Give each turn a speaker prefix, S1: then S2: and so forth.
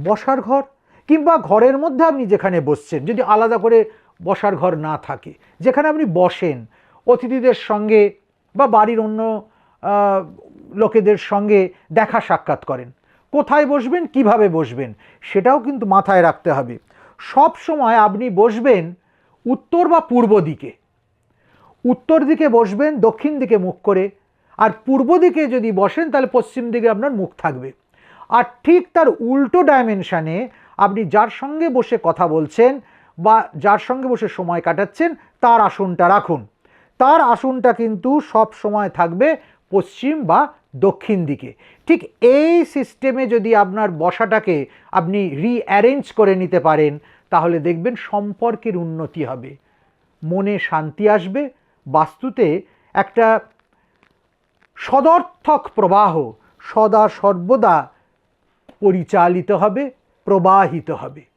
S1: বসার ঘর কিংবা ঘরের মধ্যে আপনি যেখানে বসছেন, যদি আলাদা করে বসার ঘর না থাকে, যেখানে আপনি বসেন অতিথিদের সঙ্গে বা বাড়ির অন্য লোকেদের সঙ্গে দেখা সাক্ষাৎ করেন, কোথায় বসবেন, কিভাবে বসবেন, সেটাও কিন্তু মাথায় রাখতে হবে। সব সময় আপনি বসবেন উত্তর বা পূর্ব দিকে। উত্তর দিকে বসবেন দক্ষিণ দিকে মুখ করে, আর পূর্ব দিকে যদি বসেন তাহলে পশ্চিম দিকে আপনার মুখ থাকবে। আর ঠিক তার উল্টো ডাইমেনশানে আপনি যার সঙ্গে বসে কথা বলছেন বা যার সঙ্গে বসে সময় কাটাচ্ছেন তার আসনটা রাখুন। তার আসনটা কিন্তু সব সময় থাকবে পশ্চিম বা দক্ষিণ দিকে। ঠিক এই সিস্টেমে যদি আপনার বসাটাকে আপনি রিঅ্যারেঞ্জ করে নিতে পারেন, তাহলে দেখবেন সম্পর্কের উন্নতি হবে, মনে শান্তি আসবে, বাস্তুতে একটা সদর্থক প্রবাহ সদা সর্বদা পরিচালিত হবে, প্রবাহিত হবে।